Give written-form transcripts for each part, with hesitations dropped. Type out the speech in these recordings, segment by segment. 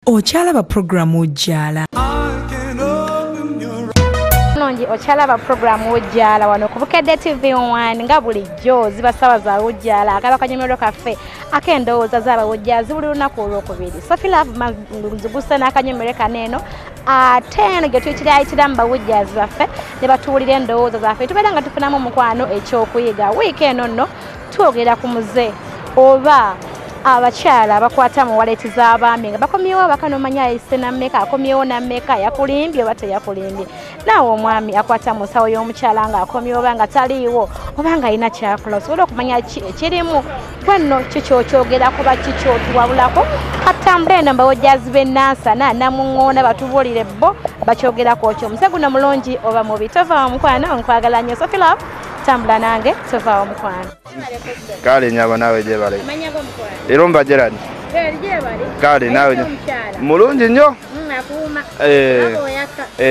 Ochalaba program ojala. Nongi ochalaba program ojala wano ku Bukedde TV1 nga bulijjo zibasawa za ojala akaba kanyomero kaffe akendowooza zaba ojja zibuli lunaku olwokubiri. Sophie Love manzugusa n'akanyomero kaneno ate ge tukirayitira mu bawujjazi baffe ne batuwulira endowooza zaffe tubeera nga tufunamu omukwano ekyokuyiga. Wiiki eno nno twogera ku muze oba abakyala bakwata mu waleti z'abaami nga bakomyewo bakanomanya ayise nammeka akomyewo nammeka yakulimbye oba teyakulimbye. Naawe omwami akwata mu nsawo y'omukyala nga akomyewo oba nga taliiwo oba nga alina kyakola osobola okumanya ekirimu bwenno kikyokyogera kuba kikyotuwabulako katambule eno mbawojjazi b'ennansana namuŋŋoona batubuulire bo bakyogerako kyo. Omuse guno mulungi oba mubi tovaawo mukwano nkwagala nnyo. Sophie Love tambula nange tovaawo mukwano. Kale nyaba nawe jebale. Irumba jerani. Kale nawe mulungi nnyo.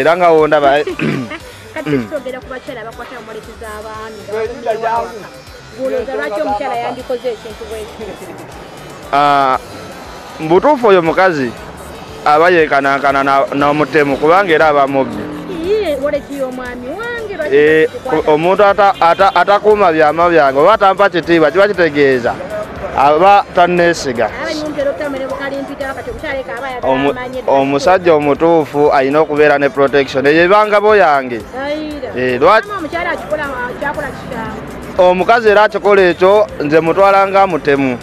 Langa wonda ba. Kati tugera ku bakyala bakwata mu waleti z'abaami. Guloza lwaki omukyala yandikoze ekintu bwekyo? Mbutuufu oyo mukazi aba yeekanankana n'omutemu kubanga era aba mubbi. Waleti y'omwami wange omuntu atakuuma byama byange oba atampa kitiibwa kiba kitegeeza aba tanneesiga. Omusajja omutuufu alina okubeera ne protection eyo ebangabo yange. Omukazi era akikola ekyo nze mutwala nga mutemu.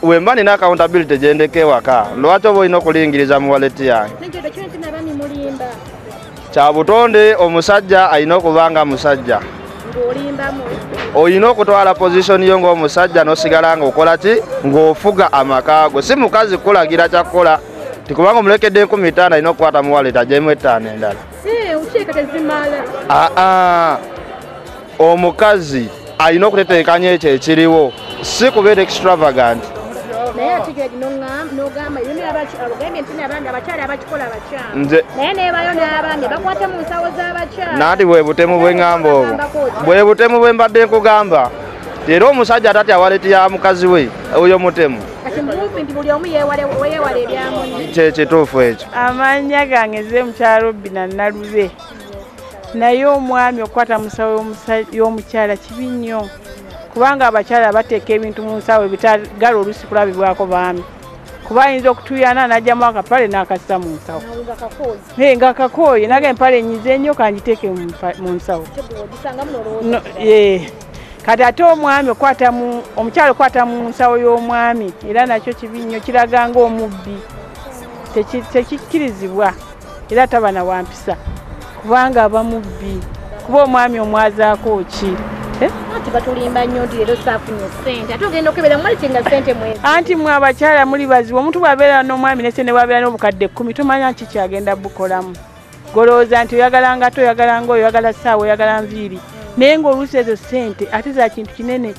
Wemba nina accountability gyendeka ewaka lwaki oba olina okulingiriza mu waleti yange. Kya butonde omusajja alina okuba nga musajja. Olina okutwala position yo ng'omusajja n'osigala ng'okola ki ng'ofuga amaka go. Si mukazi kulagira kyakukola tikubanga omulekedde 15 alina okukwata mu waleti agyemu 5 endala. Omukazi alina okuteteekanya ekyo ekiriwo si kubeera extravagant. Nati bwe butemu bwe ngamba obwo bwe butemu bwe mbadde nkugamba era omusajja atatya waleti ya mukazi we oyo mutemu. Kyekituufu ekyo. Amannya gange nze mukyalo Bina Nalube naye omwami okukwata mu nsawo y'omukyala kibi nnyo kubanga abakyala bateeka ebintu mu nsawo ebitagala oluusi kulabibwako baami kuba ayinza okutuyana n'ajjamu akapale n'akassa mu nsawo nga kakooye naga empale enyize ennyo kangiteeke mu nsawo. Kati ate omwami omukyala okwata mu nsawo y'omwami era nakyo kibi nnyo kiraga ng'omubbi tekikkirizibwa era taba na wampisa kubanga aba mubbi kuba omwami omwazaako ki. Batulimba nnyo leero saafunye ssente ate ogenda okebera mwaliti nga ssente mwezi. Anti mwe abakyala muli bazibu omuntu bw'abeera n'omwami ne ssente bw'abeera n'obukadde 10 tomanya nki kyagenda bukolamu. Golowooza nti oyagala ngato oyagala ngoyo oyagala ssaawa oyagala nviiri naye ng'oluusi ezo ssente ate za kintu kinene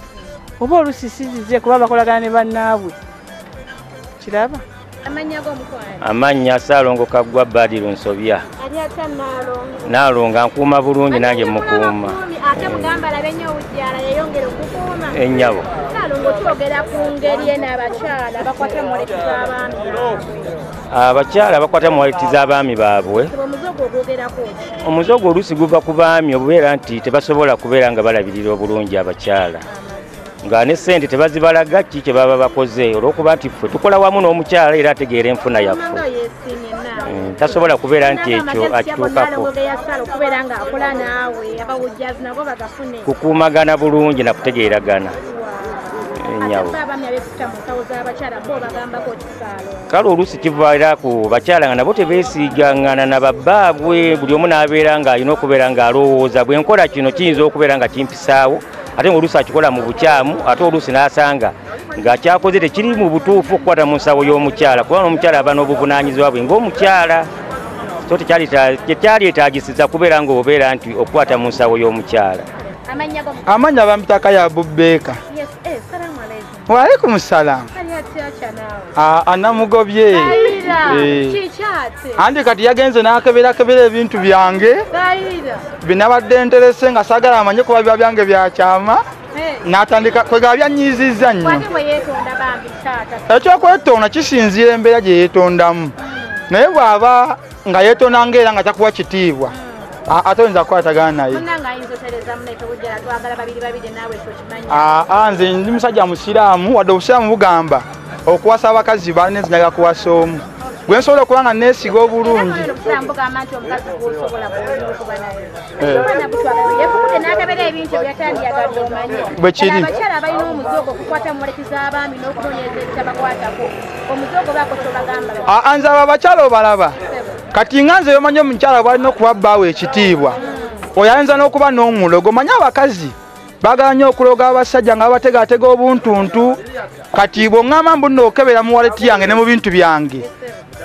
oba oluusi sizize kuba bakolagana ne bannaabwe. Kiraba? Amannya Ssaalongo Kaggwa Badiru Nsobya. Naalonga nkuuma bulungi nange mukuuma. Ate mugamba labenye ujjala yayongera okukuuma. Ennyabo. Ssaalongo twogera ku ngeri eno abakyala bakwata mu waleti z'abaami baabwe. Abakyala bakwata mu waleti z'abaami baabwe. Omuzogo ogwogerako. Omuzogo oluusi guva ku baami obubeera nti tebasobola kubeera nga balabirira obulungi abakyala. Nga ne ssente tebazibalaga ki kye baba bakoze olw'okuba nti ffe tukola wamu n'omukyala era ategeera enfuna yaffe. Tasobola kubeera nti ekyo akituukako. Kukuumagana bulungi na kutegeeragana. Ennyabo. Kale oluusi kivaira ku bakyala nga nabo tebeesiigangana na babbaabwe buli omu n'abeera ng'alina okubeera ng'alowooza bwe nkola kino kiyinza okubeera nga kimpisaawo ate ng'oluusi akikola mu bukyamu ate oluusi n'asanga ng'akyakoze tekiri mu butuufu okukwata mu nsawo y'omukyala kubanga omukyala aba n'obuvunaanyizibwa bwe ng'omukyala so tekyalyeetaagisiza kubeera ng'obeera nti okukwata mu nsawo y'omukyala. Amanya bampitaka ya Bubbeeka. Waalaikum salaam. Anamugobye. Andi kati yagenze n'akebera ebintu byange. Binabadde nterese nga sagala amanye kuba bya byange bya kyama. n'atandika kwegaba byannyiizizza nnyo Wali bwe yeetonda bambi taata. ekyokwetonda kisinziira embeera gye yeetondamu naye bw'aba nga yeetonda ng'era nga takuwa kitiibwa ate oyinza kukwatagana naye Munnanga ayinza otereza muneeka bujjala twagala babiri naawe ekyo kimanyi. nze ndi musajja musiraamu wadde obusiraamu bugamba okuwasa abakazi bane nzinyaga kuwasa omu gwe nsobola okuba nga neesiga obulungi Obusiraamu bugamba nti omukazi gw'osobola kuba naye. Abaana butwagala yeefukudde n'akebera ebintu ebyatandiyagadde omanyi. Bwe kiri. Abakyala abalina omuzoogo okukwata muleki z'abaami n'okunoonyereza ebitabakwatako. Omuzoogo baako kyobagamba. nze abo abakyala obalaba kati nga nze yomanyi omukyala bwalina okuba bbaawo ekitiibwa oyo ayinza n'okuba n'omulogo manyi abakazi baagala nnyo okuloga abasajja nga babategaatega obuntuntu kati bw'oŋŋamba mbunna okebera mu waleti yange ne mu bintu byange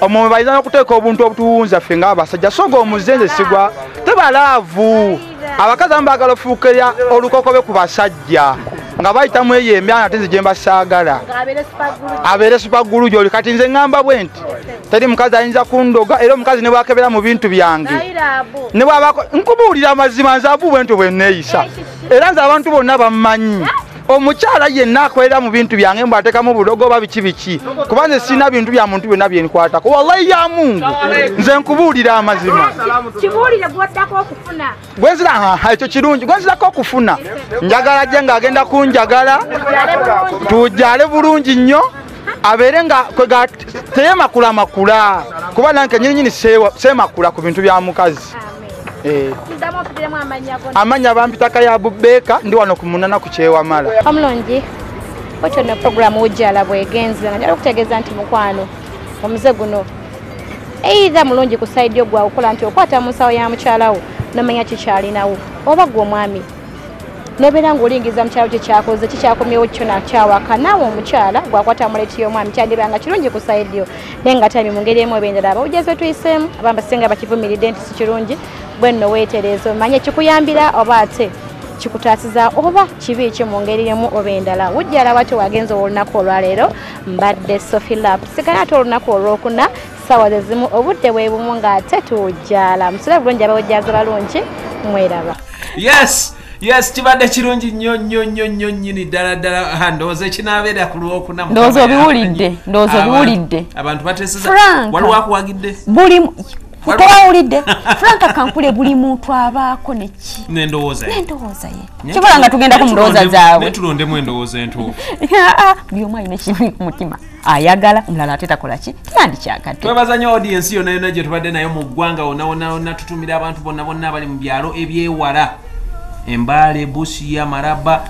omwo bayinza n'okuteeka obuntu obutuwunza ffe ng'abasajja so ng'omuze nze sigwa tebalaavu abakazi abamu baagala ofuukirya olukokobe ku basajja nga bayitamu eyo embyana ate nze gye mbasaagala abeere supagulu gy'oli kati nze ŋŋamba bwe nti teri mukazi ayinza kundoga era omukazi ne bwakebera mu bintu byange ne bwabako nkubuulira amazima nze abu bwe ntyo bwe neeyisa era nze abantu bonna bammanyi omukyala yenna akolera mu bintu byange mbu ateekamu bulogo oba biki kuba nze sirina bintu bya muntu byonna byenkwatako wallahi ya mungu nze nkubuulira amazima Kibuulire gw'oddako okufuna. ekyo kirungi gwenzirako okufuna njagala gye ng'agenda kunjagala tujjale bulungi nnyo abeere nga teyemakula makula kuba nange nyininyini seemakula ku bintu bya mukazi amanya bampitaka ya Bubeeka ndi wano ku munana ku Kyewamala. Omulungi otyo ne programu ujjala bwegenze nga njala okutegeeza nti mukwano omuze guno eitha mulungi ku saidi ogwa okola nti okwata mu nsawo ya mukyalawo nomanya kikyalinawo oba gwe omwami nobeera ng'olingiza mukyalo kikyakoze kikyakomyewo kyo nakyawaka naawe omukyala gwakwata muleti y'omwami kyandibanga kirungi ku saidi yo naye nga tami mu ngeri emu ebendera abawujjaze tuyiseemu abamba singa bakivumiridde nti si kirungi bwe nno weetereeza omanye kikuyambira oba ate kikutaasiza oba kibi ki mu ngeri emu oba endala wujjala wati wagenze olunaku olwaleero mbadde Sophie Lap sigala ate olunaku olwokuna ssaawa ze zimu obudde bwe bumu ng'ate tujjala musule bulungi abawujjaze balungi mweraba. Yes, kibadde kirungi nnyo nnyini ddala ndowooza ekinaabeera ku lwokuna. Ndowooza obiwulidde. Abantu bateeseza. Waliwo akuwagidde? Towawulidde Franka kankule buli muntu abaako neki n'endowooza ye kibula nga tugenda ku ndowooza zaabwe netulondemu endowooza entuufu buli omu alina ekiri ku mutima ayagala omulala ate takola ki tandikyagadde. twebaza nnyo audience yonna gye tubadde nayo mu ggwanga wonna tutumira abantu bonna abali mu byalo ebyewala Embale, Busia, Maraba,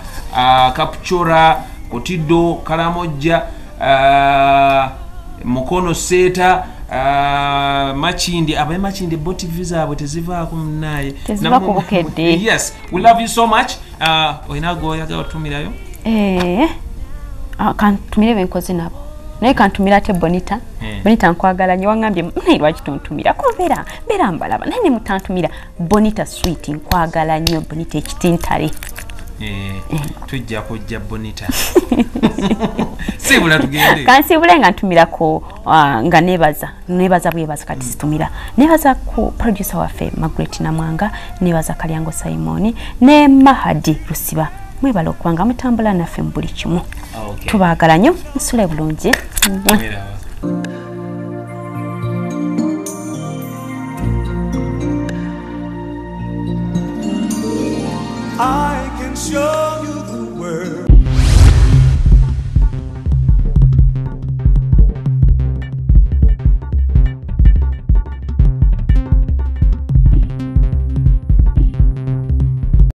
Kapchora, Kotido, Karamojja, Mukono Seta, Machindi, abaye Machindi boti visa zaabwe tezivaako munnaye. Tezivaako bukedde. Yes, we love you so much. Oyina goyaga otumirayo? Kantumire benkozi nabo. Naye kantumira ate Bonita. Bonita nkwagala nnyo wangambye naye lwaki tontumira ko beera mbalaba naye ne mutantumira Bonita sweet nkwagala nnyo Bonita ekitintale. Tujja kujja Bonita. Sibula tugende. Kansibule nga ntumirako nga nebaza bwebaza kati situmira. Nebaza ku producer waffe Margaret Namwanga, nebaza Kalyango Simon ne Mahadi Rusiba. Mwebala okubanga mutambula naffe mu buli kimu. Tubaagala nnyo musule bulungi. I can show